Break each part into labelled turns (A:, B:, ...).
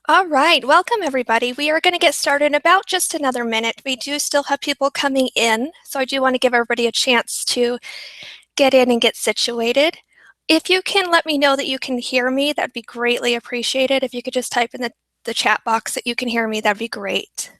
A: All right, welcome everybody. We are going to get started in about just another minute. We do still have people coming in, so I do want to give everybody a chance to get in and get situated. If you can let me know that you can hear me, that'd be greatly appreciated. If you could just type in the chat box that you can hear me, that'd be great.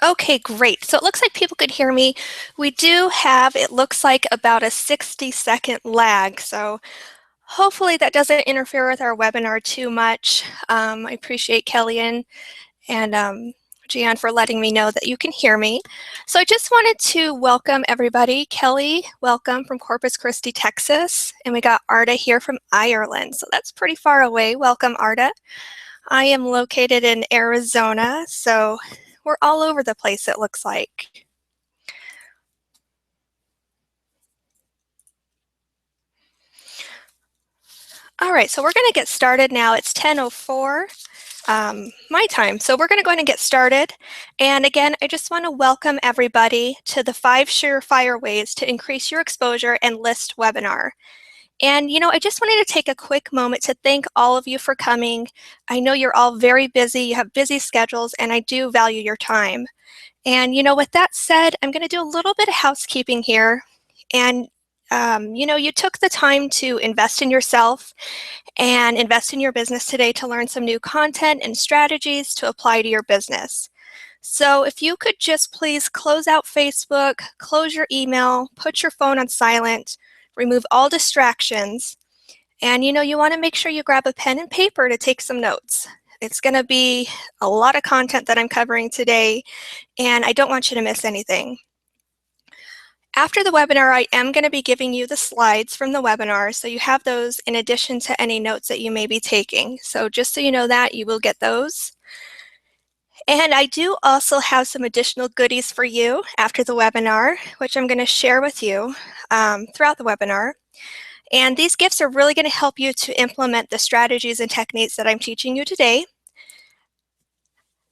A: Okay, great. So it looks like people could hear me. We do have, it looks like about a 60-second lag. So hopefully that doesn't interfere with our webinar too much. I appreciate Kelly and Gian for letting me know that you can hear me. So I just wanted to welcome everybody. Kelly, welcome from Corpus Christi, Texas. And we got Arda here from Ireland. So that's pretty far away. Welcome, Arda. I am located in Arizona, so we're all over the place, it looks like. All right, so we're going to get started now. It's 10:04 my time. So we're going to go ahead and get started. And again, I just want to welcome everybody to the 5 surefire ways to increase your exposure and list webinar. And, I just wanted to take a quick moment to thank all of you for coming. I know you're all very busy, you have busy schedules, and I do value your time. And, with that said, I'm going to do a little bit of housekeeping here. And, you took the time to invest in yourself and invest in your business today to learn some new content and strategies to apply to your business. So if you could just please close out Facebook, close your email, put your phone on silent, remove all distractions, and you want to make sure you grab a pen and paper to take some notes. It's going to be a lot of content that I'm covering today, and I don't want you to miss anything. After the webinar, I am going to be giving you the slides from the webinar, so you have those in addition to any notes that you may be taking. So just so you know that, you will get those. And I do also have some additional goodies for you after the webinar, which I'm going to share with you throughout the webinar. And these gifts are really going to help you to implement the strategies and techniques that I'm teaching you today.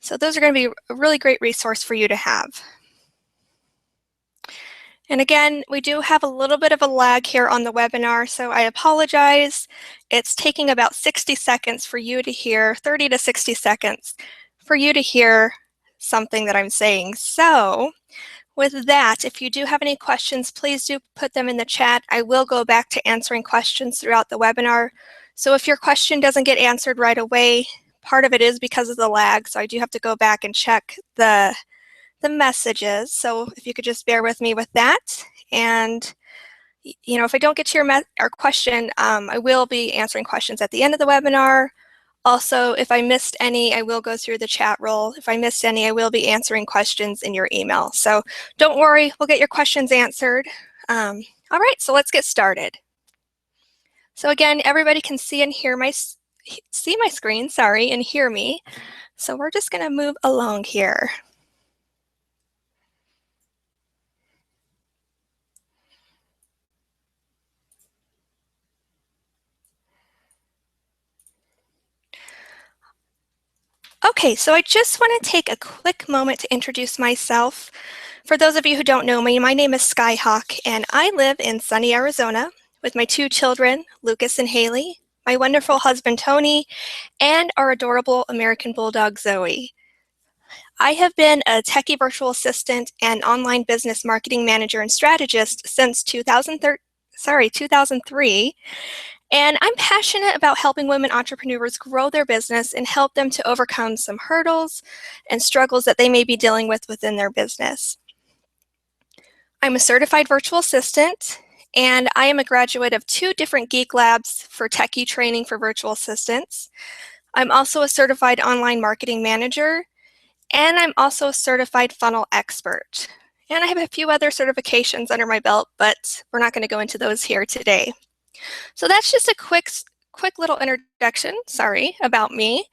A: So those are going to be a really great resource for you to have. And again, we do have a little bit of a lag here on the webinar, so I apologize. It's taking about 60 seconds for you to hear, 30 to 60 seconds for you to hear something that I'm saying. So with that, if you do have any questions, please do put them in the chat. I will go back to answering questions throughout the webinar. So if your question doesn't get answered right away, part of it is because of the lag, so I do have to go back and check the messages. So if you could just bear with me with that. And if I don't get to your question, I will be answering questions at the end of the webinar. Also, if I missed any, I will go through the chat roll. If I missed any, I will be answering questions in your email. So don't worry, we'll get your questions answered. All right, so let's get started. So again, everybody can see and hear my screen, sorry, and hear me. So we're just going to move along here. Okay, so I just want to take a quick moment to introduce myself. For those of you who don't know me, my name is Skyhawk, and I live in sunny Arizona with my 2 children, Lucas and Haley, my wonderful husband, Tony, and our adorable American Bulldog, Zoe. I have been a techie virtual assistant and online business marketing manager and strategist since 2003, And I'm passionate about helping women entrepreneurs grow their business and help them to overcome some hurdles and struggles that they may be dealing with within their business. I'm a certified virtual assistant, and I am a graduate of 2 different Geek Labs for techie training for virtual assistants. I'm also a certified online marketing manager, and I'm also a certified funnel expert. And I have a few other certifications under my belt, but we're not going to go into those here today. So that's just a quick little introduction, about me.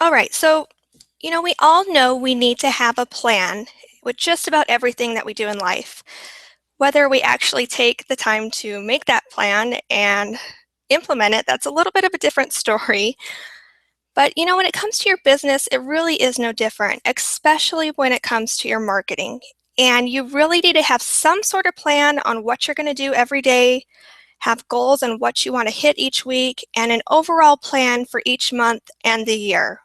A: All right, so we all know we need to have a plan with just about everything that we do in life. Whether we actually take the time to make that plan and implement it, that's a little bit of a different story. But when it comes to your business, it really is no different, especially when it comes to your marketing. And you really need to have some sort of plan on what you're going to do every day, have goals on what you want to hit each week, and an overall plan for each month and the year.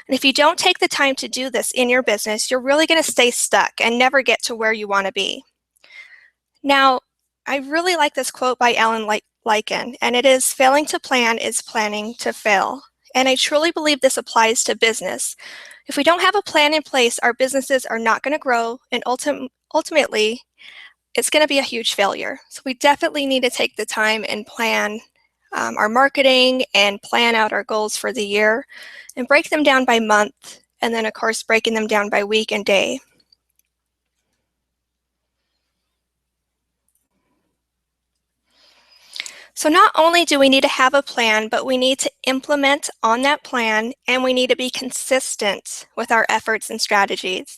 A: And if you don't take the time to do this in your business, you're really going to stay stuck and never get to where you want to be. Now, I really like this quote by Alan Lycan, and it is, "Failing to plan is planning to fail." And I truly believe this applies to business. If we don't have a plan in place, our businesses are not going to grow, and ultimately, it's going to be a huge failure. So we definitely need to take the time and plan our marketing and plan out our goals for the year and break them down by month, and then of course breaking them down by week and day. So not only do we need to have a plan, but we need to implement on that plan, and we need to be consistent with our efforts and strategies.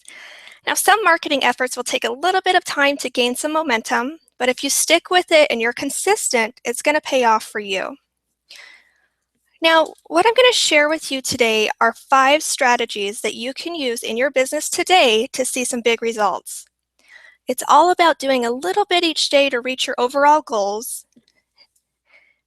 A: Now, some marketing efforts will take a little bit of time to gain some momentum, but if you stick with it and you're consistent, it's going to pay off for you. Now, what I'm going to share with you today are 5 strategies that you can use in your business today to see some big results. It's all about doing a little bit each day to reach your overall goals.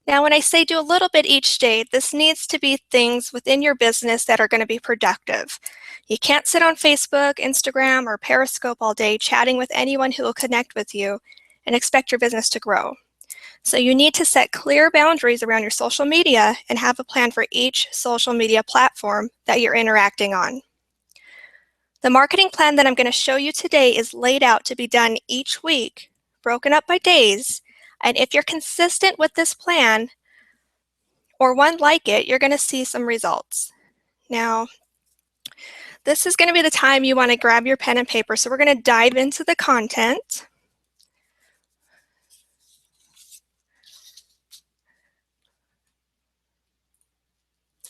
A: Now, when I say do a little bit each day, this needs to be things within your business that are going to be productive. You can't sit on Facebook, Instagram, or Periscope all day chatting with anyone who will connect with you and expect your business to grow. So you need to set clear boundaries around your social media and have a plan for each social media platform that you're interacting on. The marketing plan that I'm going to show you today is laid out to be done each week, broken up by days. And if you're consistent with this plan, or one like it, you're going to see some results. Now, this is going to be the time you want to grab your pen and paper. So we're going to dive into the content.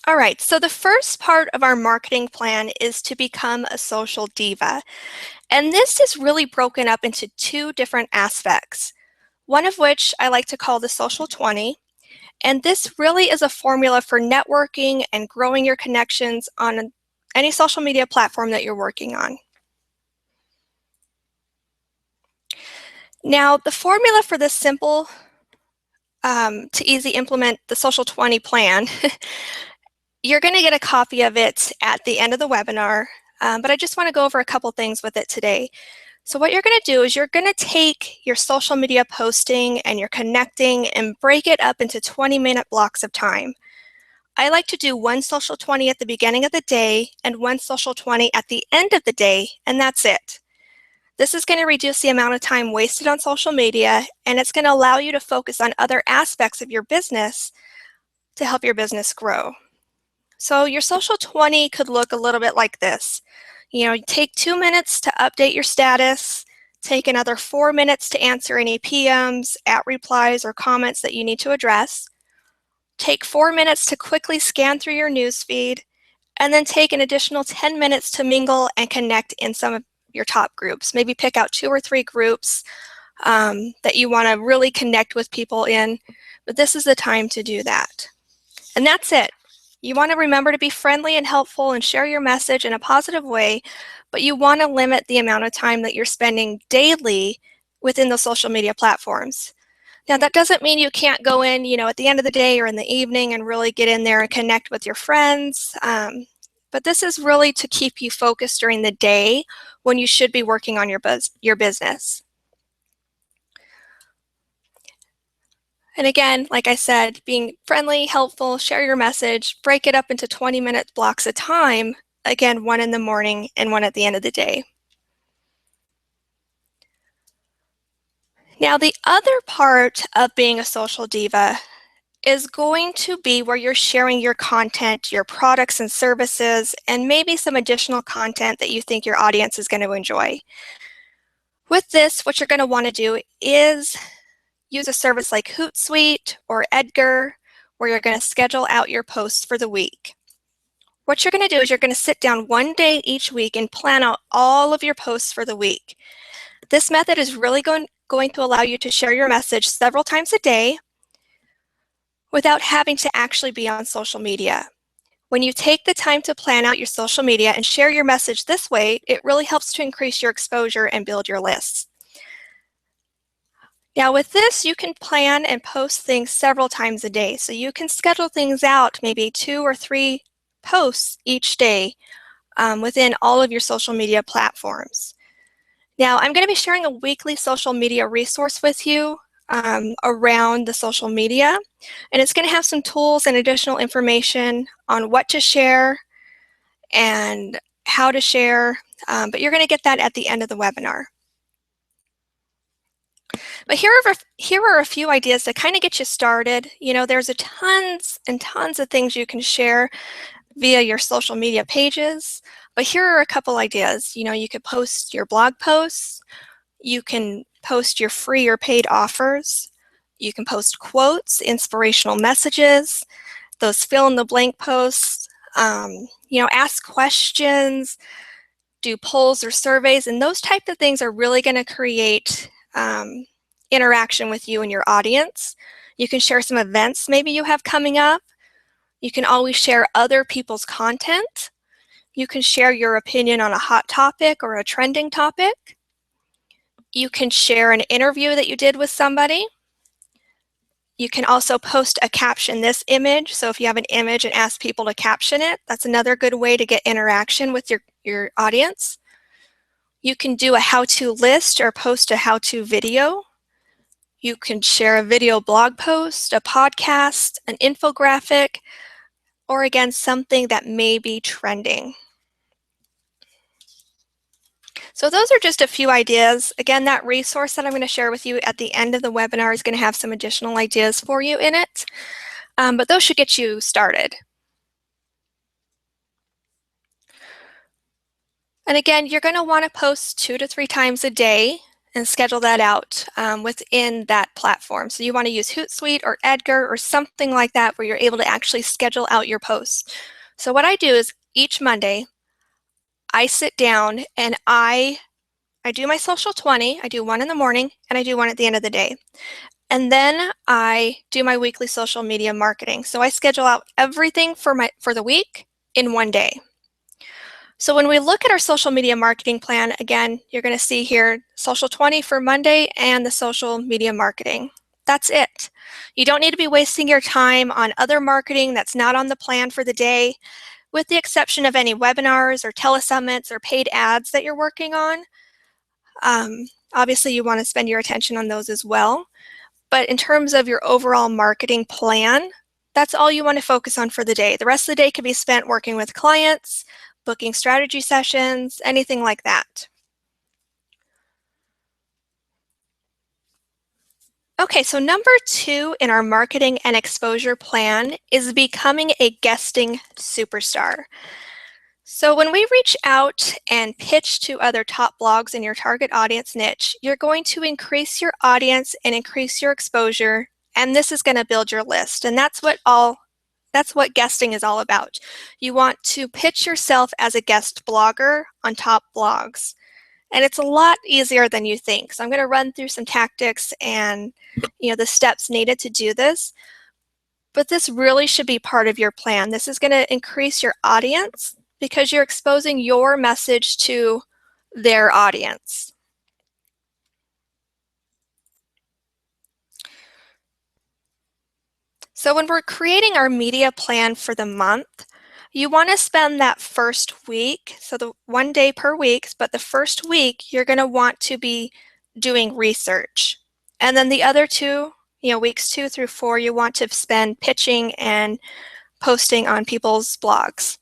A: All right, so the first part of our marketing plan is to become a social diva. And this is really broken up into 2 different aspects, one of which I like to call the Social 20. And this really is a formula for networking and growing your connections on any social media platform that you're working on. Now, the formula for this simple to easy implement the Social 20 plan, you're going to get a copy of it at the end of the webinar, but I just want to go over a couple things with it today. So what you're going to do is you're going to take your social media posting and your connecting and break it up into 20-minute blocks of time. I like to do one social 20 at the beginning of the day and one social 20 at the end of the day, and that's it. This is going to reduce the amount of time wasted on social media, and it's going to allow you to focus on other aspects of your business to help your business grow. So your social 20 could look a little bit like this. Take 2 minutes to update your status, take another 4 minutes to answer any PMs, @replies, or comments that you need to address. Take 4 minutes to quickly scan through your newsfeed, and then take an additional 10 minutes to mingle and connect in some of your top groups. Maybe pick out 2 or 3 groups that you want to really connect with people in, but this is the time to do that. And that's it. You want to remember to be friendly and helpful and share your message in a positive way, but you want to limit the amount of time that you're spending daily within the social media platforms. Now, that doesn't mean you can't go in, at the end of the day or in the evening and really get in there and connect with your friends. But this is really to keep you focused during the day when you should be working on your business. And again, like I said, being friendly, helpful, share your message, break it up into 20-minute blocks of time, again, one in the morning and one at the end of the day. Now, the other part of being a social diva is going to be where you're sharing your content, your products and services, and maybe some additional content that you think your audience is going to enjoy. With this, what you're going to want to do is use a service like Hootsuite or Edgar, where you're going to schedule out your posts for the week. What you're going to do is you're going to sit down one day each week and plan out all of your posts for the week. This method is really going to allow you to share your message several times a day without having to actually be on social media. When you take the time to plan out your social media and share your message this way, it really helps to increase your exposure and build your lists. Now with this, you can plan and post things several times a day. So you can schedule things out, maybe 2 or 3 posts each day within all of your social media platforms. Now I'm going to be sharing a weekly social media resource with you around the social media, and it's going to have some tools and additional information on what to share and how to share, but you're going to get that at the end of the webinar. But here are a few ideas to kind of get you started. You know, there's tons and tons of things you can share via your social media pages, but here are a couple ideas. You know, you could post your blog posts, you can post your free or paid offers, you can post quotes, inspirational messages, those fill in the blank posts, you know, ask questions, do polls or surveys, and those type of things are really going to create interaction with you and your audience. You can share some events maybe you have coming up. You can always share other people's content. You can share your opinion on a hot topic or a trending topic. You can share an interview that you did with somebody. You can also post a caption this image. So if you have an image and ask people to caption it, that's another good way to get interaction with your audience. You can do a how-to list or post a how-to video. You can share a video blog post, a podcast, an infographic, or again, something that may be trending. So those are just a few ideas. Again, that resource that I'm going to share with you at the end of the webinar is going to have some additional ideas for you in it, but those should get you started. And again, you're going to want to post 2 to 3 times a day and schedule that out within that platform. So you want to use Hootsuite or Edgar or something like that where you're able to actually schedule out your posts. So what I do is each Monday, I sit down and I do my social 20. I do one in the morning and I do one at the end of the day. And then I do my weekly social media marketing. So I schedule out everything for the week in one day. So when we look at our social media marketing plan, again, you're going to see here social 20 for Monday and the social media marketing. That's it. You don't need to be wasting your time on other marketing that's not on the plan for the day, with the exception of any webinars or telesummits or paid ads that you're working on. Obviously, you want to spend your attention on those as well. But in terms of your overall marketing plan, that's all you want to focus on for the day. The rest of the day can be spent working with clients, booking strategy sessions, anything like that. Okay, so number 2 in our marketing and exposure plan is becoming a guesting superstar. So when we reach out and pitch to other top blogs in your target audience niche, you're going to increase your audience and increase your exposure, and this is going to build your list. And that's what guesting is all about. You want to pitch yourself as a guest blogger on top blogs. And it's a lot easier than you think. So I'm going to run through some tactics and the steps needed to do this. But this really should be part of your plan. This is going to increase your audience because you're exposing your message to their audience. So when we're creating our media plan for the month, you want to spend that first week, so the 1 day per week, but the first week you're going to want to be doing research. And then the other 2, weeks 2 through 4, you want to spend pitching and posting on people's blogs.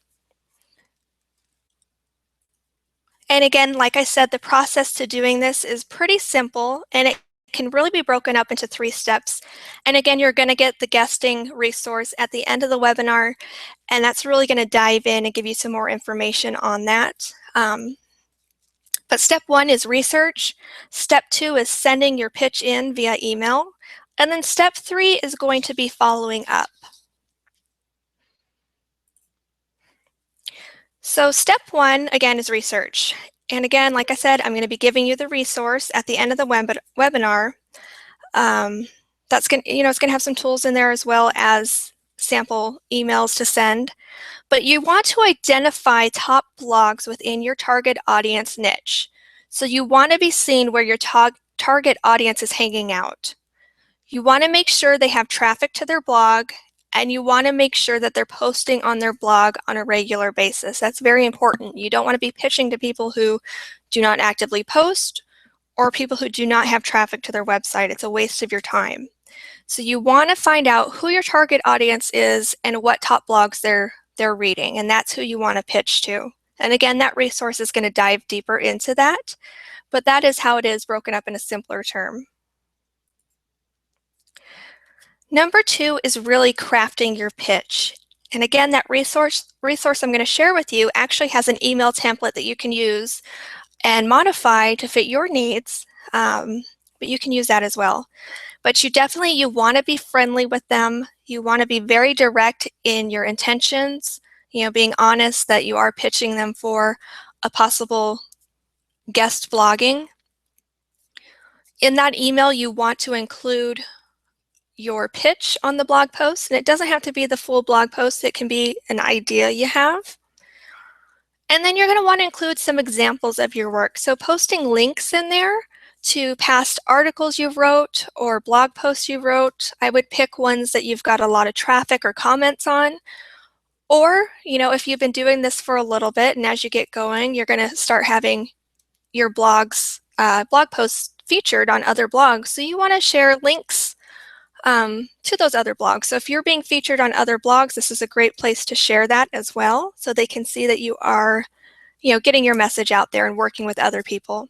A: And again, like I said, the process to doing this is pretty simple, and it can really be broken up into 3 steps. And again, you're going to get the guesting resource at the end of the webinar, and that's really going to dive in and give you some more information on that. But step 1 is research. Step 2 is sending your pitch in via email. And then step 3 is going to be following up. So step 1, again, is research. And again, like I said, I'm going to be giving you the resource at the end of the webinar. That's going to, it's going to have some tools in there as well as sample emails to send. But you want to identify top blogs within your target audience niche. So you want to be seen where your target audience is hanging out. You want to make sure they have traffic to their blog, and you want to make sure that they're posting on their blog on a regular basis. That's very important. You don't want to be pitching to people who do not actively post or people who do not have traffic to their website. It's a waste of your time. So you want to find out who your target audience is and what top blogs they're reading, and that's who you want to pitch to. And again, that resource is going to dive deeper into that, but that is how it is broken up in a simpler term. Number 2 is really crafting your pitch. And again, that resource I'm going to share with you actually has an email template that you can use and modify to fit your needs, but you can use that as well. But you want to be friendly with them. You want to be very direct in your intentions, being honest that you are pitching them for a possible guest blogging. In that email, you want to include your pitch on the blog post, and it doesn't have to be the full blog post. It can be an idea you have. And then you're going to want to include some examples of your work. So posting links in there to past articles you've wrote or blog posts you wrote. I would pick ones that you've got a lot of traffic or comments on. Or, if you've been doing this for a little bit and as you get going, you're going to start having your blog posts featured on other blogs. So you want to share links to those other blogs. So if you're being featured on other blogs, this is a great place to share that as well, so they can see that you are, getting your message out there and working with other people.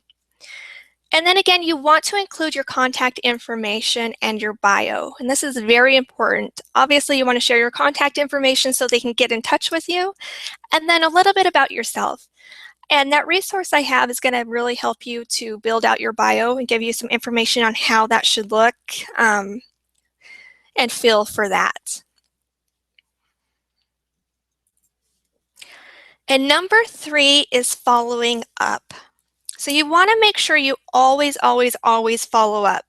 A: And then again, you want to include your contact information and your bio. And this is very important. Obviously, you want to share your contact information so they can get in touch with you. And then a little bit about yourself. And that resource I have is going to really help you to build out your bio and give you some information on how that should look and feel for that. And number 3 is following up. So you want to make sure you always, always, always follow up.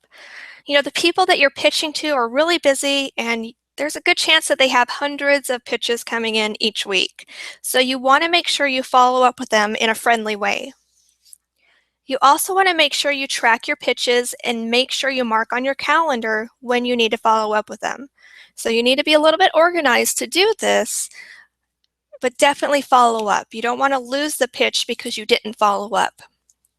A: The people that you're pitching to are really busy, and there's a good chance that they have hundreds of pitches coming in each week. So you want to make sure you follow up with them in a friendly way. You also want to make sure you track your pitches and make sure you mark on your calendar when you need to follow up with them. So you need to be a little bit organized to do this, but definitely follow up. You don't want to lose the pitch because you didn't follow up.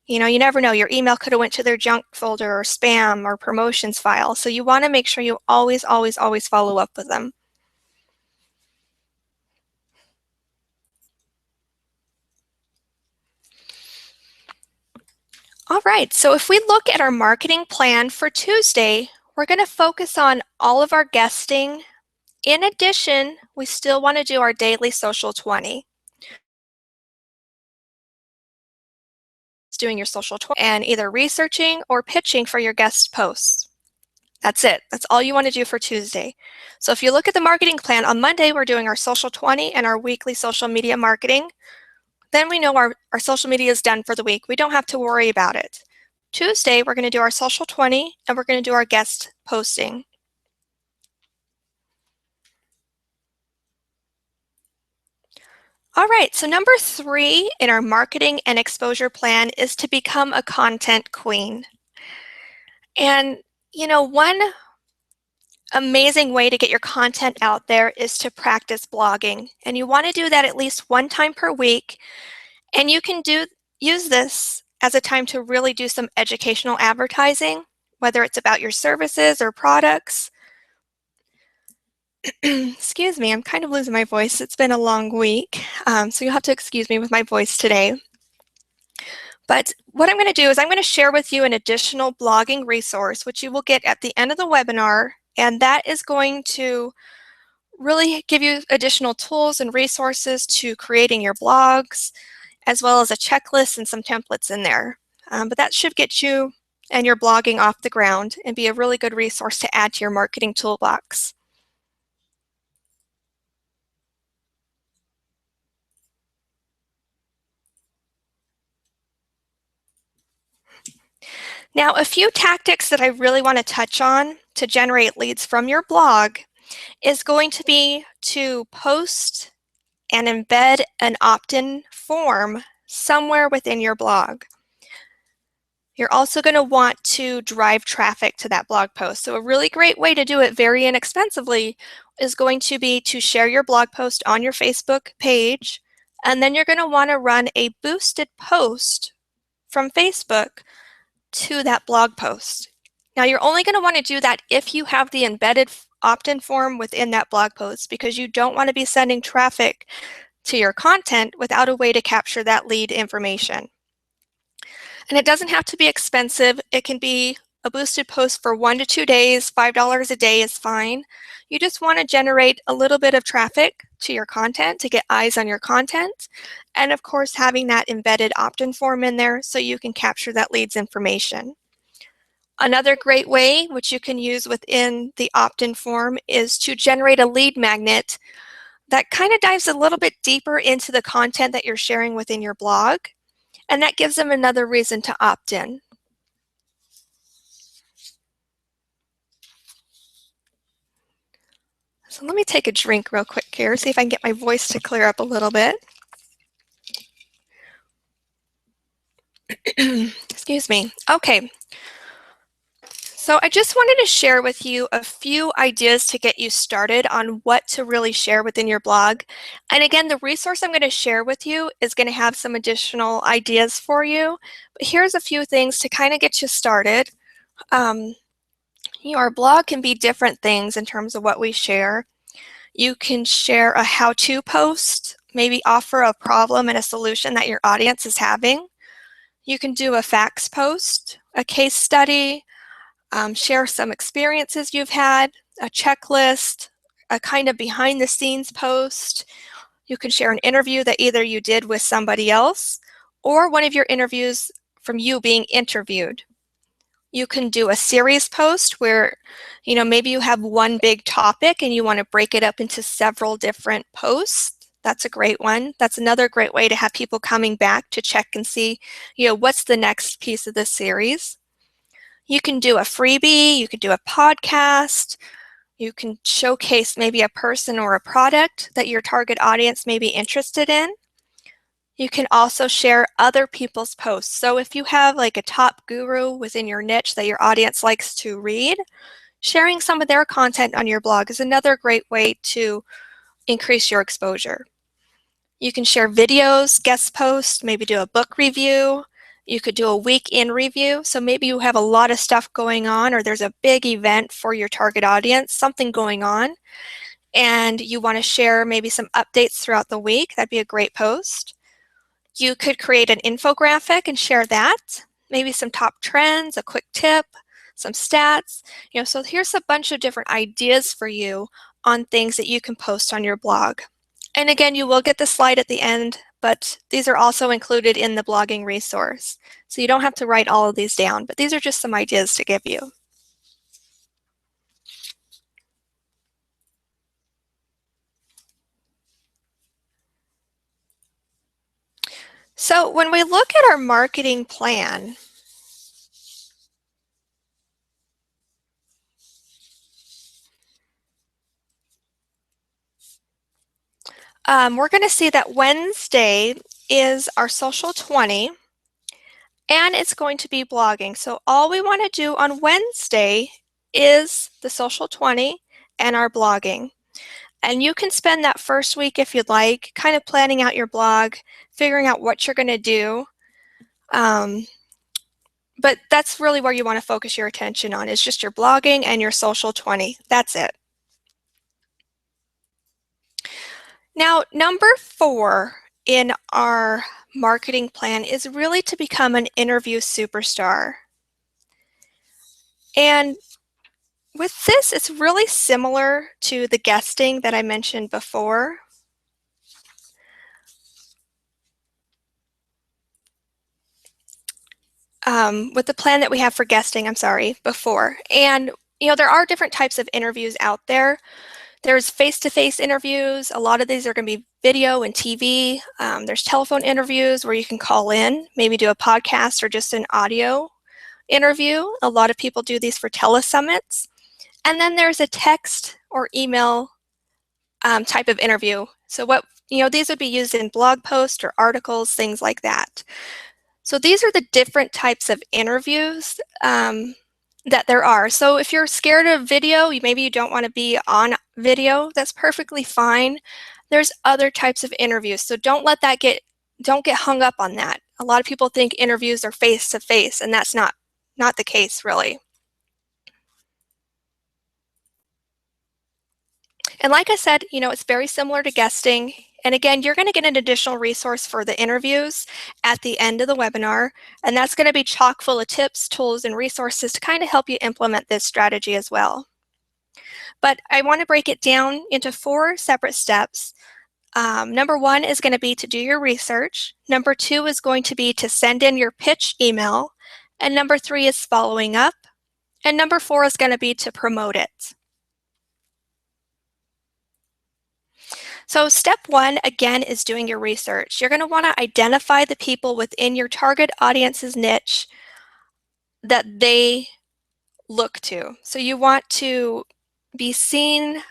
A: You never know. Your email could have went to their junk folder or spam or promotions file. So you want to make sure you always, always, always follow up with them. All right, so if we look at our marketing plan for Tuesday, we're going to focus on all of our guesting. In addition, we still want to do our daily social 20. Doing your social 20 and either researching or pitching for your guest posts. That's it. That's all you want to do for Tuesday. So if you look at the marketing plan, on Monday, we're doing our social 20 and our weekly social media marketing. Then we know our social media is done for the week. We don't have to worry about it. Tuesday, we're going to do our social 20 and we're going to do our guest posting. All right, so number 3 in our marketing and exposure plan is to become a content queen. And, one amazing way to get your content out there is to practice blogging. And you want to do that at least 1 time per week. And you can use this as a time to really do some educational advertising, whether it's about your services or products. Excuse me, I'm kind of losing my voice. It's been a long week, so you'll have to excuse me with my voice today. But what I'm going to do is I'm going to share with you an additional blogging resource, which you will get at the end of the webinar, and that is going to really give you additional tools and resources to creating your blogs, as well as a checklist and some templates in there. But that should get you and your blogging off the ground and be a really good resource to add to your marketing toolbox. Now, a few tactics that I really want to touch on to generate leads from your blog is going to be to post and embed an opt-in form somewhere within your blog. You're also going to want to drive traffic to that blog post. So a really great way to do it very inexpensively is going to be to share your blog post on your Facebook page, and then you're going to want to run a boosted post from Facebook to that blog post. Now, you're only going to want to do that if you have the embedded opt-in form within that blog post, because you don't want to be sending traffic to your content without a way to capture that lead information. And it doesn't have to be expensive. It can be a boosted post for 1 to 2 days. $5 a day is fine. You just want to generate a little bit of traffic to your content to get eyes on your content. And of course, having that embedded opt-in form in there so you can capture that lead's information. Another great way, which you can use within the opt-in form, is to generate a lead magnet that kind of dives a little bit deeper into the content that you're sharing within your blog. And that gives them another reason to opt in. So let me take a drink real quick here, see if I can get my voice to clear up a little bit. Excuse me. Okay. So I just wanted to share with you a few ideas to get you started on what to really share within your blog. And again, the resource I'm going to share with you is going to have some additional ideas for you. But here's a few things to kind of get you started. Your blog can be different things in terms of what we share. You can share a how-to post, maybe offer a problem and a solution that your audience is having. You can do a facts post, a case study, share some experiences you've had, a checklist, a kind of behind-the-scenes post. You can share an interview that either you did with somebody else or one of your interviews from you being interviewed. You can do a series post where, maybe you have one big topic and you want to break it up into several different posts. That's a great one. That's another great way to have people coming back to check and see, what's the next piece of this series. You can do a freebie, you could do a podcast, you can showcase maybe a person or a product that your target audience may be interested in. You can also share other people's posts. So if you have like a top guru within your niche that your audience likes to read, sharing some of their content on your blog is another great way to increase your exposure. You can share videos, guest posts, maybe do a book review. You could do a week in review. So maybe you have a lot of stuff going on, or there's a big event for your target audience, something going on, and you want to share maybe some updates throughout the week. That'd be a great post. You could create an infographic and share that, maybe some top trends, a quick tip, some stats. So here's a bunch of different ideas for you on things that you can post on your blog. And again, you will get the slide at the end, but these are also included in the blogging resource. So you don't have to write all of these down, but these are just some ideas to give you. So when we look at our marketing plan, we're going to see that Wednesday is our Social 20, and it's going to be blogging. So all we want to do on Wednesday is the Social 20 and our blogging. And you can spend that first week, if you'd like, kind of planning out your blog, figuring out what you're going to do. But that's really where you want to focus your attention on, is just your blogging and your social 20. That's it. Now, number 4 in our marketing plan is really to become an interview superstar. And with this, it's really similar to the guesting that I mentioned before. With the plan that we have for guesting, before. And, there are different types of interviews out there. There's face-to-face interviews. A lot of these are going to be video and TV. There's telephone interviews where you can call in, maybe do a podcast or just an audio interview. A lot of people do these for telesummits. And then there's a text or email type of interview. So these would be used in blog posts or articles, things like that. So these are the different types of interviews that there are. So if you're scared of video, maybe you don't want to be on video, that's perfectly fine. There's other types of interviews. So don't get hung up on that. A lot of people think interviews are face to face, and that's not the case, really. And like I said, it's very similar to guesting. And again, you're going to get an additional resource for the interviews at the end of the webinar. And that's going to be chock full of tips, tools, and resources to kind of help you implement this strategy as well. But I want to break it down into 4 separate steps. Number 1 is going to be to do your research. Number 2 is going to be to send in your pitch email. And number 3 is following up. And number 4 is going to be to promote it. So step 1, again, is doing your research. You're going to want to identify the people within your target audience's niche that they look to. So you want to be seen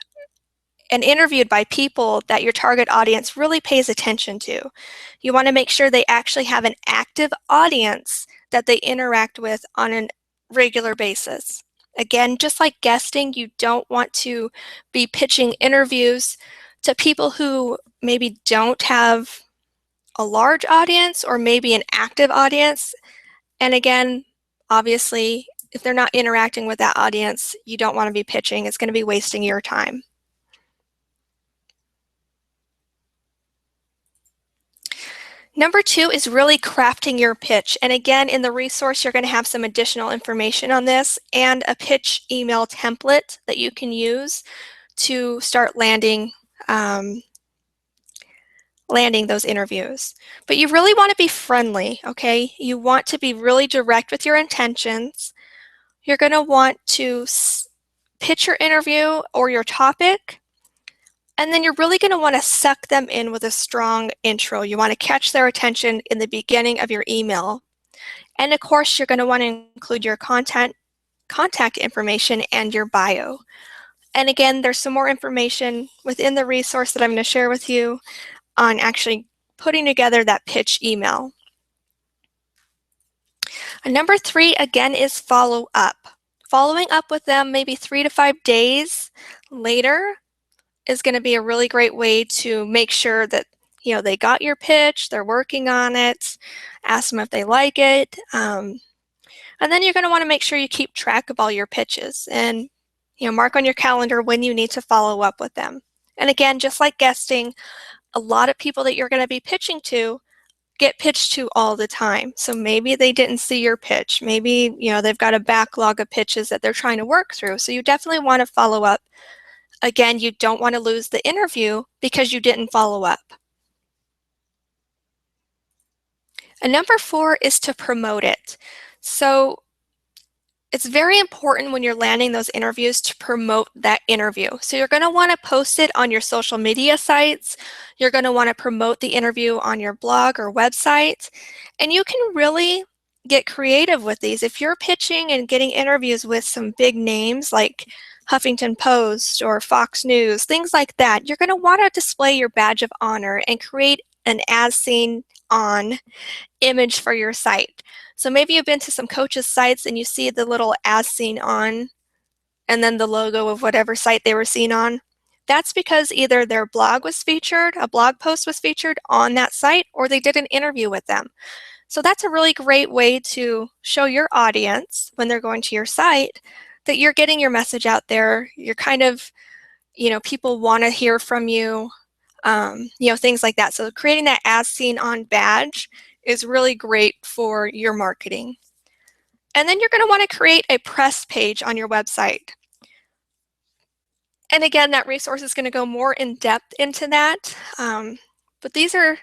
A: and interviewed by people that your target audience really pays attention to. You want to make sure they actually have an active audience that they interact with on a regular basis. Again, just like guesting, you don't want to be pitching interviews to people who maybe don't have a large audience or maybe an active audience. And again, obviously, if they're not interacting with that audience, you don't want to be pitching. It's going to be wasting your time. Number 2 is really crafting your pitch. And again, in the resource, you're going to have some additional information on this and a pitch email template that you can use to start landing those interviews. But you really want to be friendly, okay? You want to be really direct with your intentions. You're going to want to pitch your interview or your topic, and then you're really going to want to suck them in with a strong intro. You want to catch their attention in the beginning of your email. And of course, you're going to want to include your contact information and your bio. And again, there's some more information within the resource that I'm going to share with you on actually putting together that pitch email. And number 3, again, is follow up. Following up with them maybe 3 to 5 days later is going to be a really great way to make sure that they got your pitch, they're working on it, ask them if they like it. And then you're going to want to make sure you keep track of all your pitches and mark on your calendar when you need to follow up with them. And again, just like guesting, a lot of people that you're going to be pitching to get pitched to all the time. So maybe they didn't see your pitch. Maybe, they've got a backlog of pitches that they're trying to work through. So you definitely want to follow up. Again, you don't want to lose the interview because you didn't follow up. And number 4 is to promote it. So it's very important when you're landing those interviews to promote that interview. So you're going to want to post it on your social media sites. You're going to want to promote the interview on your blog or website. And you can really get creative with these. If you're pitching and getting interviews with some big names like Huffington Post or Fox News, things like that, you're going to want to display your badge of honor and create an as seen on image for your site. So maybe you've been to some coaches' sites and you see the little as seen on and then the logo of whatever site they were seen on. That's because either their blog was featured, a blog post was featured on that site, or they did an interview with them. So that's a really great way to show your audience when they're going to your site that you're getting your message out there. You're kind of, people want to hear from you, things like that. So creating that as seen on badge is really great for your marketing. And then you're going to want to create a press page on your website. And again, that resource is going to go more in depth into that. But these are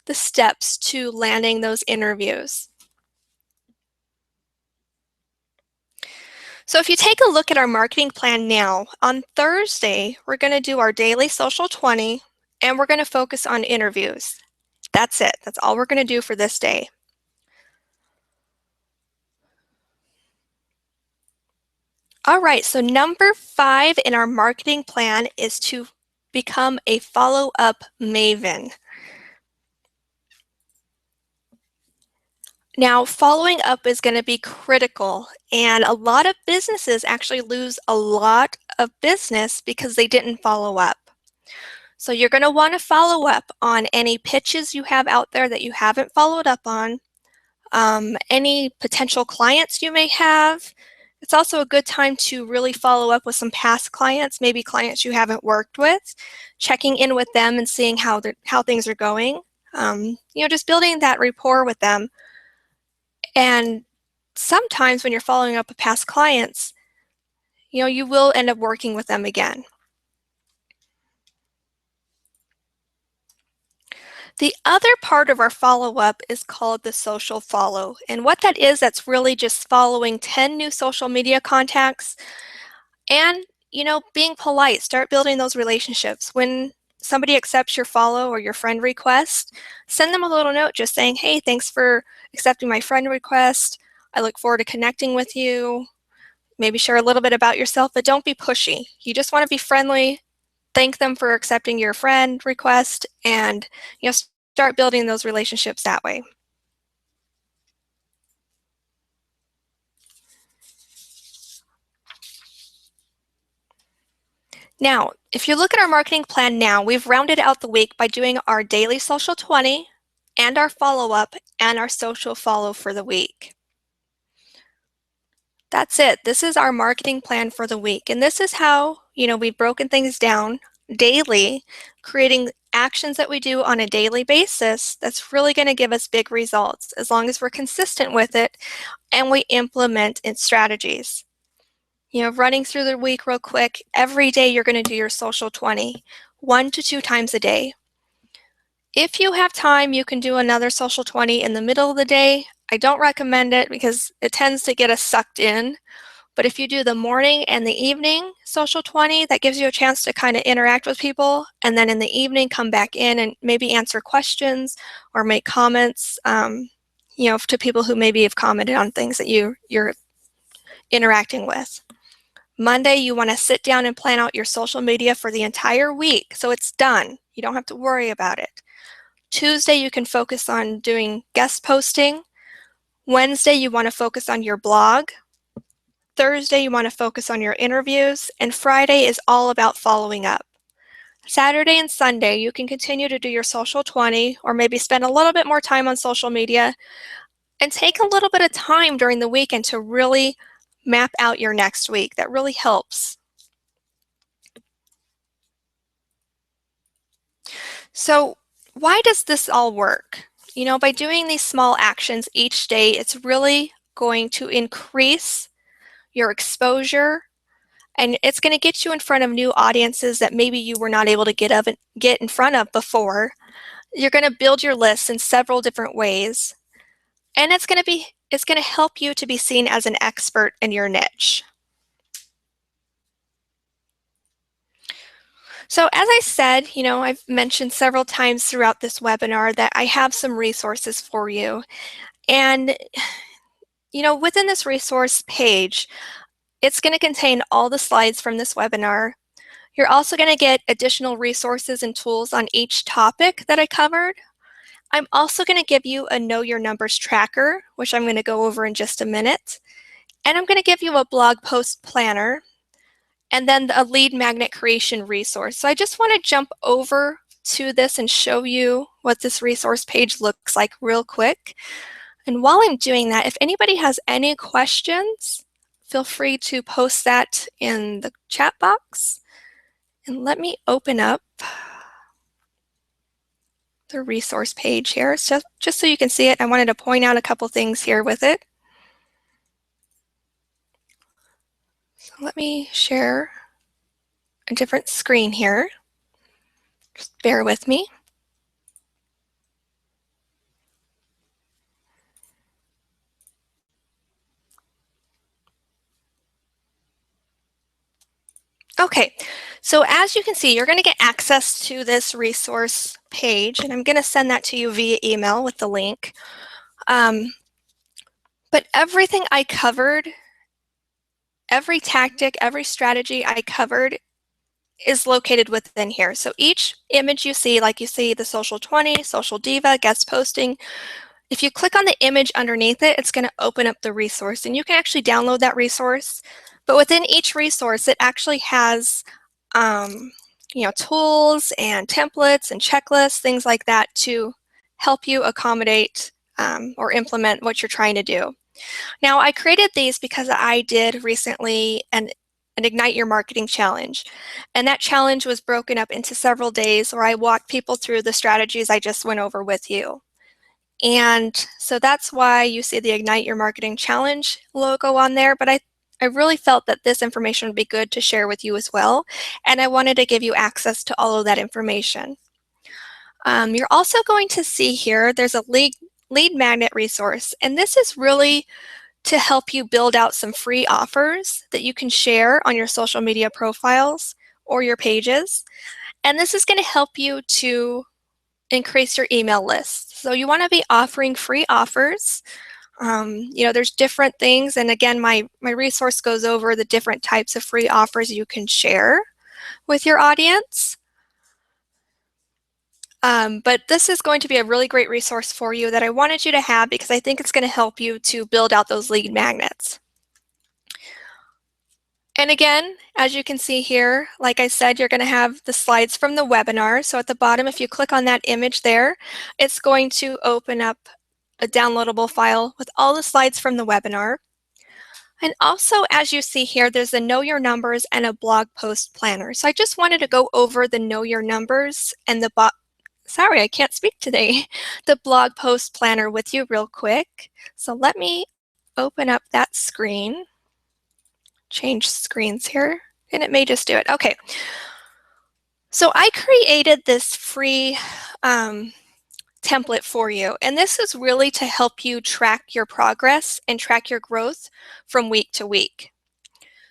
A: the steps to landing those interviews. So if you take a look at our marketing plan now, on Thursday, we're going to do our daily social 20, and we're going to focus on interviews. That's it. That's all we're going to do for this day. All right, so number 5 in our marketing plan is to become a follow-up maven. Now, following up is going to be critical, and a lot of businesses actually lose a lot of business because they didn't follow up. So you're going to want to follow up on any pitches you have out there that you haven't followed up on, any potential clients you may have. It's also a good time to really follow up with some past clients, maybe clients you haven't worked with, checking in with them and seeing how things are going. Just building that rapport with them. And sometimes when you're following up with past clients, you will end up working with them again. The other part of our follow-up is called the social follow. And what that is, that's really just following 10 new social media contacts and, being polite. Start building those relationships. When somebody accepts your follow or your friend request, send them a little note just saying, hey, thanks for accepting my friend request. I look forward to connecting with you. Maybe share a little bit about yourself, but don't be pushy. You just want to be friendly. Thank them for accepting your friend request, and start building those relationships that way. Now, if you look at our marketing plan now, we've rounded out the week by doing our daily social 20 and our follow-up and our social follow for the week. That's it. This is our marketing plan for the week. And this is how, we've broken things down daily, creating actions that we do on a daily basis that's really going to give us big results as long as we're consistent with it and we implement its strategies. Running through the week real quick, every day you're going to do your social 20, 1 to 2 times a day. If you have time, you can do another social 20 in the middle of the day. I don't recommend it because it tends to get us sucked in. But if you do the morning and the evening social 20, that gives you a chance to kind of interact with people. And then in the evening, come back in and maybe answer questions or make comments, to people who maybe have commented on things that you're interacting with. Monday, you want to sit down and plan out your social media for the entire week. So it's done. You don't have to worry about it. Tuesday, you can focus on doing guest posting. Wednesday, you want to focus on your blog. Thursday, you want to focus on your interviews. And Friday is all about following up. Saturday and Sunday, you can continue to do your social 20 or maybe spend a little bit more time on social media and take a little bit of time during the weekend to really map out your next week. That really helps. So why does this all work? By doing these small actions each day, it's really going to increase your exposure, and it's going to get you in front of new audiences that maybe you were not able to get in front of before. You're going to build your lists in several different ways, and it's going to help you to be seen as an expert in your niche. So as I said, I've mentioned several times throughout this webinar that I have some resources for you. And, within this resource page, it's going to contain all the slides from this webinar. You're also going to get additional resources and tools on each topic that I covered. I'm also going to give you a Know Your Numbers tracker, which I'm going to go over in just a minute. And I'm going to give you a blog post planner, and then a lead magnet creation resource. So I just want to jump over to this and show you what this resource page looks like real quick. And while I'm doing that, if anybody has any questions, feel free to post that in the chat box. And let me open up the resource page here. So just so you can see it, I wanted to point out a couple things here with it. So let me share a different screen here. Just bear with me. Okay, so as you can see, you're going to get access to this resource page, and I'm going to send that to you via email with the link. But everything I covered, every tactic, every strategy I covered is located within here. So each image you see, like you see the Social 20, Social Diva, guest posting, if you click on the image underneath it, it's going to open up the resource, and you can actually download that resource. But within each resource, it actually has tools and templates and checklists, things like that to help you accommodate or implement what you're trying to do. Now, I created these because I did recently an Ignite Your Marketing Challenge. And that challenge was broken up into several days where I walked people through the strategies I just went over with you. And so that's why you see the Ignite Your Marketing Challenge logo on there. But I really felt that this information would be good to share with you as well. And I wanted to give you access to all of that information. You're also going to see here, there's a lead magnet resource. And this is really to help you build out some free offers that you can share on your social media profiles or your pages. And this is going to help you to increase your email list. So you want to be offering free offers. There's different things. And again, my resource goes over the different types of free offers you can share with your audience. But this is going to be a really great resource for you that I wanted you to have because I think it's going to help you to build out those lead magnets. And again, as you can see here, like I said, you're going to have the slides from the webinar. So at the bottom, if you click on that image there, it's going to open up a downloadable file with all the slides from the webinar. And also, as you see here, there's a Know Your Numbers and a blog post planner. So I just wanted to go over the Know Your Numbers and the sorry, I can't speak today, the blog post planner with you real quick. So let me open up that screen. Change screens here, and it may just do it. Okay. So I created this free template for you, and this is really to help you track your progress and track your growth from week to week.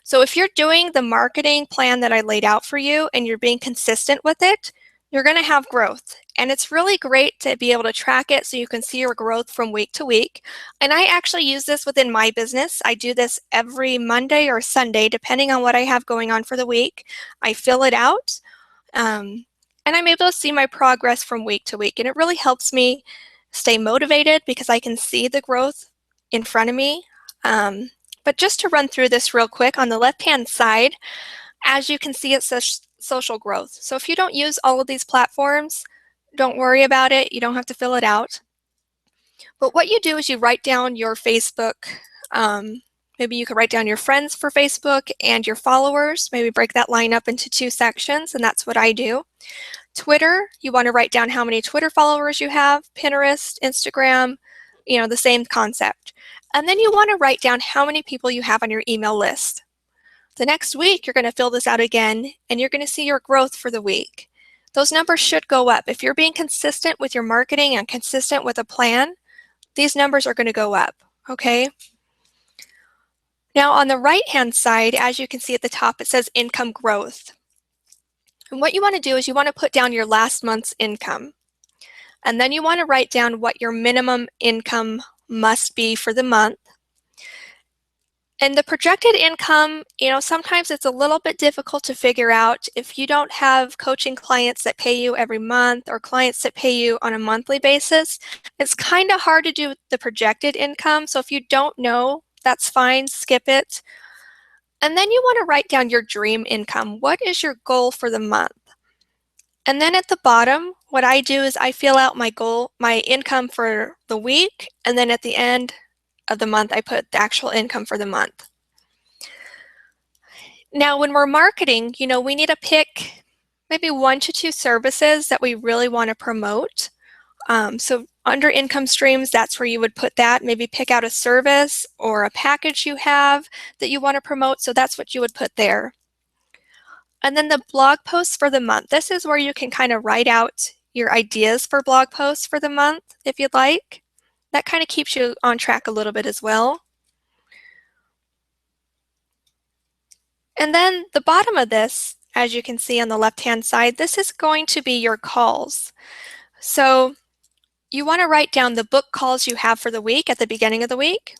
A: So if you're doing the marketing plan that I laid out for you and you're being consistent with it, you're going to have growth. And it's really great to be able to track it so you can see your growth from week to week. And I actually use this within my business. I do this every Monday or Sunday, depending on what I have going on for the week. I fill it out, and I'm able to see my progress from week to week. And it really helps me stay motivated because I can see the growth in front of me. But just to run through this real quick, on the left-hand side, as you can see, it says social growth. So if you don't use all of these platforms, don't worry about it. You don't have to fill it out. But what you do is you write down your Facebook. Maybe you could write down your friends for Facebook and your followers. Maybe break that line up into 2 sections, and that's what I do. Twitter, you want to write down how many Twitter followers you have. Pinterest, Instagram, the same concept. And then you want to write down how many people you have on your email list. The next week, you're going to fill this out again, and you're going to see your growth for the week. Those numbers should go up. If you're being consistent with your marketing and consistent with a plan, these numbers are going to go up, okay? Now, on the right-hand side, as you can see at the top, it says income growth. And what you want to do is you want to put down your last month's income. And then you want to write down what your minimum income must be for the month. And the projected income, sometimes it's a little bit difficult to figure out if you don't have coaching clients that pay you every month or clients that pay you on a monthly basis. It's kind of hard to do the projected income. So if you don't know, that's fine, skip it. And then you want to write down your dream income. What is your goal for the month? And then at the bottom, what I do is I fill out my goal, my income for the week, and then at the end of the month, I put the actual income for the month. Now, when we're marketing, we need to pick maybe 1 to 2 services that we really want to promote. So under income streams, that's where you would put that. Maybe pick out a service or a package you have that you want to promote. So that's what you would put there. And then the blog posts for the month. This is where you can kind of write out your ideas for blog posts for the month if you'd like. That kind of keeps you on track a little bit as well. And then the bottom of this, as you can see on the left-hand side, this is going to be your calls. So you want to write down the book calls you have for the week at the beginning of the week,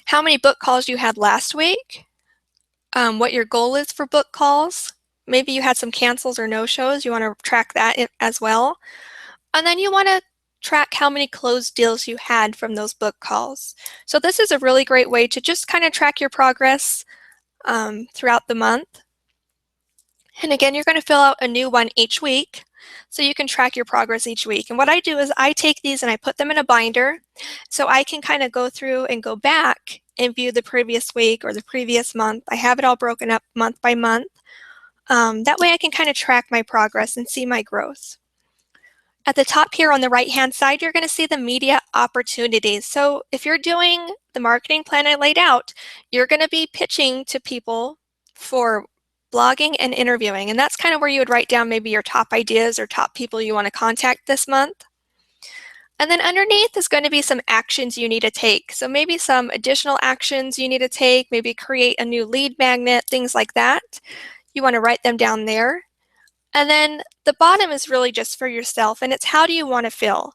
A: how many book calls you had last week, what your goal is for book calls. Maybe you had some cancels or no-shows. You want to track that as well. And then you want to track how many closed deals you had from those book calls. So this is a really great way to just kind of track your progress throughout the month. And again, you're going to fill out a new one each week so you can track your progress each week. And what I do is I take these and I put them in a binder so I can kind of go through and go back and view the previous week or the previous month. I have it all broken up month by month. That way I can kind of track my progress and see my growth. At the top here on the right-hand side, you're going to see the media opportunities. So if you're doing the marketing plan I laid out, you're going to be pitching to people for blogging and interviewing. And that's kind of where you would write down maybe your top ideas or top people you want to contact this month. And then underneath is going to be some actions you need to take. So maybe some additional actions you need to take, maybe create a new lead magnet, things like that. You want to write them down there. And then the bottom is really just for yourself, and it's how do you want to feel?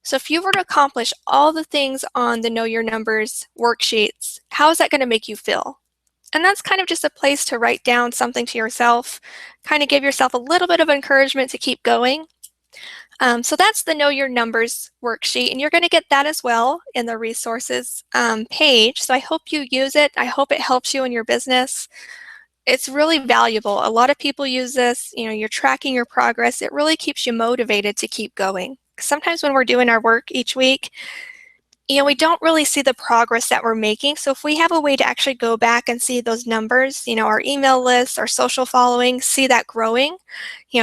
A: So if you were to accomplish all the things on the Know Your Numbers worksheets, how is that going to make you feel? And that's kind of just a place to write down something to yourself, kind of give yourself a little bit of encouragement to keep going. So that's the Know Your Numbers worksheet, and you're going to get that as well in the resources page. So I hope you use it. I hope it helps you in your business. It's really valuable. A lot of people use this. You're tracking your progress. It really keeps you motivated to keep going. Sometimes when we're doing our work each week, we don't really see the progress that we're making. So if we have a way to actually go back and see those numbers, our email list, our social following, see that growing,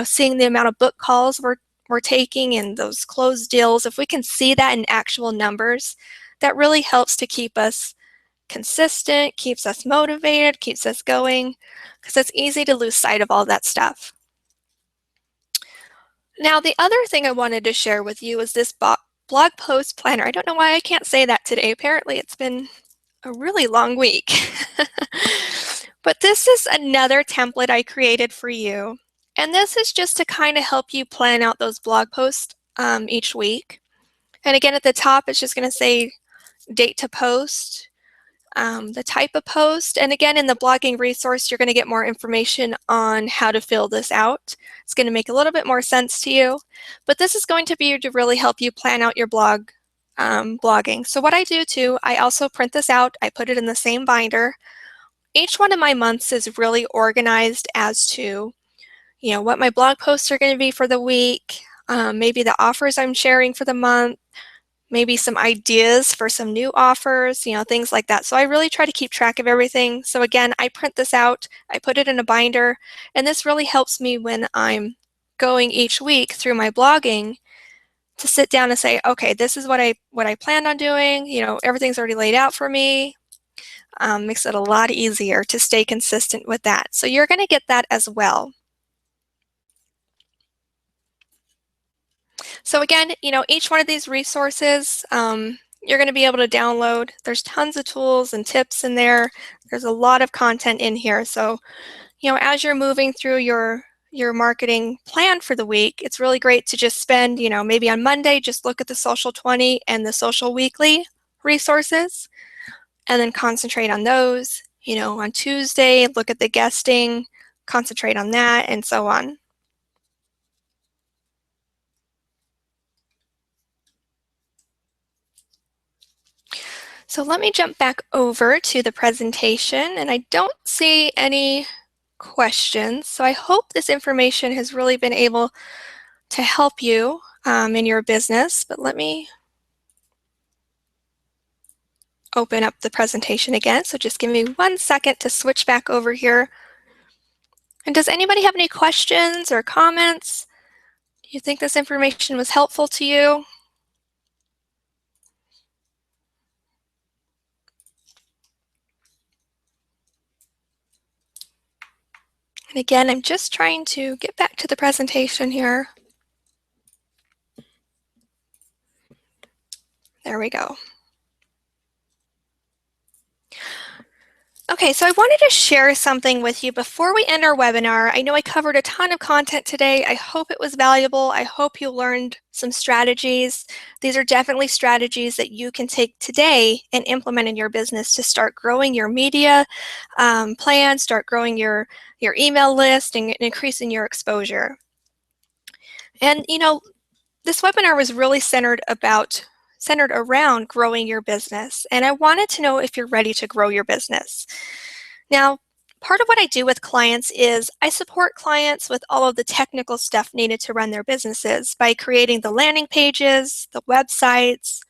A: seeing the amount of book calls we're taking and those closed deals, if we can see that in actual numbers, that really helps to keep us consistent, keeps us motivated, keeps us going, because it's easy to lose sight of all that stuff. Now, the other thing I wanted to share with you is this blog post planner. I don't know why I can't say that today. Apparently, it's been a really long week. But this is another template I created for you. And this is just to kind of help you plan out those blog posts each week. And again, at the top, it's just going to say date to post, the type of post, and again in the blogging resource you're going to get more information on how to fill this out. It's going to make a little bit more sense to you, but this is going to be to really help you plan out your blogging. So what I do too, I also print this out, I put it in the same binder. Each one of my months is really organized as to what my blog posts are going to be for the week, maybe the offers I'm sharing for the month, maybe some ideas for some new offers, things like that. So I really try to keep track of everything. So again, I print this out, I put it in a binder, and this really helps me when I'm going each week through my blogging to sit down and say, okay, this is what I planned on doing. Everything's already laid out for me. Makes it a lot easier to stay consistent with that. So you're going to get that as well. So again, each one of these resources, you're going to be able to download. There's tons of tools and tips in there. There's a lot of content in here. So, as you're moving through your marketing plan for the week, it's really great to just spend, maybe on Monday, just look at the Social 20 and the Social Weekly resources, and then concentrate on those. On Tuesday, look at the guesting, concentrate on that, and so on. So let me jump back over to the presentation, and I don't see any questions. So I hope this information has really been able to help you in your business, but let me open up the presentation again. So just give me 1 second to switch back over here. And does anybody have any questions or comments? Do you think this information was helpful to you? And again, I'm just trying to get back to the presentation here. There we go. Okay, so I wanted to share something with you before we end our webinar. I know I covered a ton of content today. I hope it was valuable. I hope you learned some strategies. These are definitely strategies that you can take today and implement in your business to start growing your media plan, start growing your email list, and increasing your exposure. And you know, this webinar was really centered around growing your business. And I wanted to know if you're ready to grow your business. Now, part of what I do with clients is I support clients with all of the technical stuff needed to run their businesses by creating the landing pages, the websites,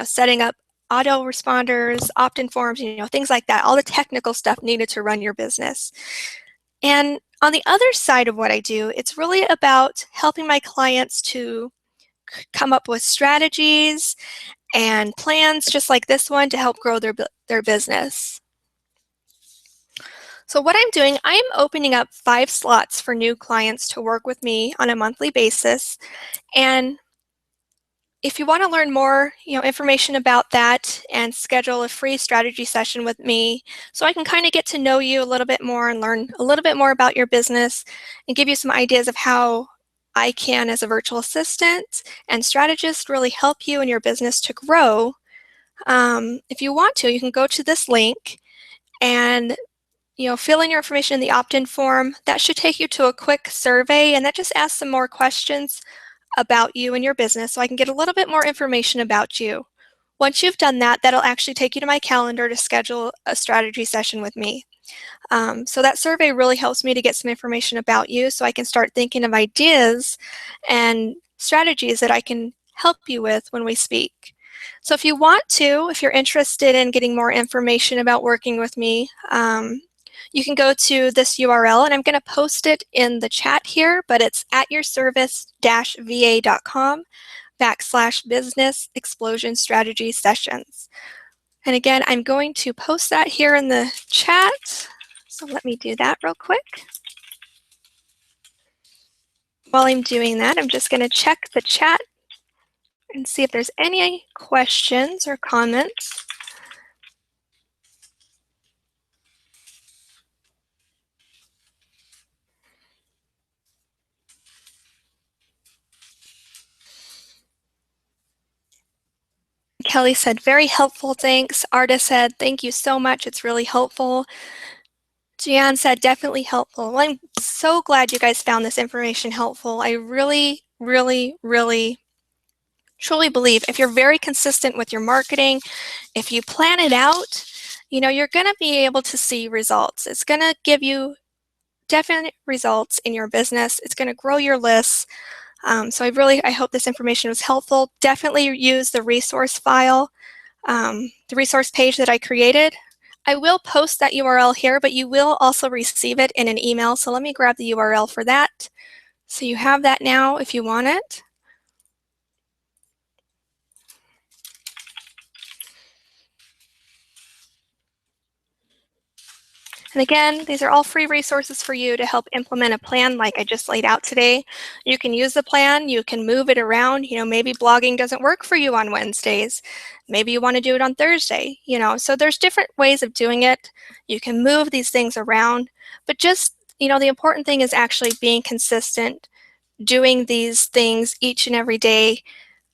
A: setting up autoresponders, opt-in forms, things like that, all the technical stuff needed to run your business. And on the other side of what I do, it's really about helping my clients to come up with strategies and plans just like this one to help grow their business. So what I'm doing, I'm opening up 5 slots for new clients to work with me on a monthly basis. And if you want to learn more, information about that and schedule a free strategy session with me so I can kind of get to know you a little bit more and learn a little bit more about your business and give you some ideas of how I can, as a virtual assistant and strategist, really help you and your business to grow. If you want to, you can go to this link and fill in your information in the opt-in form. That should take you to a quick survey, and that just asks some more questions about you and your business so I can get a little bit more information about you. Once you've done that, that'll actually take you to my calendar to schedule a strategy session with me. So that survey really helps me to get some information about you so I can start thinking of ideas and strategies that I can help you with when we speak. So if you want to, if you're interested in getting more information about working with me, you can go to this URL, and I'm going to post it in the chat here, but it's atyourservice-va.com/business explosion strategy sessions. And again, I'm going to post that here in the chat. So let me do that real quick. While I'm doing that, I'm just going to check the chat and see if there's any questions or comments. Kelly said, very helpful, thanks. Arda said, thank you so much, it's really helpful. Jan said, definitely helpful. Well, I'm so glad you guys found this information helpful. I really, really, really truly believe if you're very consistent with your marketing, if you plan it out, you're going to be able to see results. It's going to give you definite results in your business. It's going to grow your lists. So I hope this information was helpful. Definitely use the resource file, the resource page that I created. I will post that URL here, but you will also receive it in an email. So let me grab the URL for that. So you have that now if you want it. And again, these are all free resources for you to help implement a plan like I just laid out today. You can use the plan, you can move it around. Maybe blogging doesn't work for you on Wednesdays. Maybe you want to do it on Thursday, So there's different ways of doing it. You can move these things around, but just, the important thing is actually being consistent, doing these things each and every day,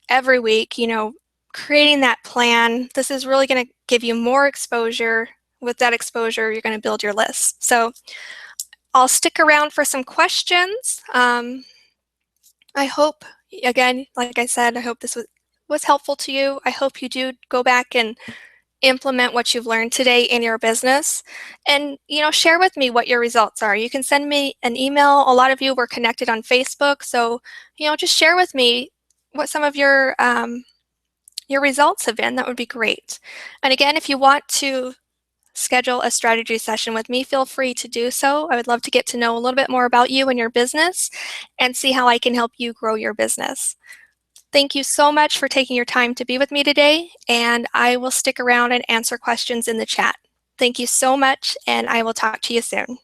A: every week, creating that plan. This is really going to give you more exposure. With that exposure, you're going to build your list. So I'll stick around for some questions. I hope, again, like I said, I hope this was helpful to you. I hope you do go back and implement what you've learned today in your business, and share with me what your results are. You can send me an email. A lot of you were connected on Facebook, so just share with me what some of your results have been. That would be great. And again, if you want to schedule a strategy session with me, feel free to do so. I would love to get to know a little bit more about you and your business and see how I can help you grow your business. Thank you so much for taking your time to be with me today, and I will stick around and answer questions in the chat. Thank you so much, and I will talk to you soon.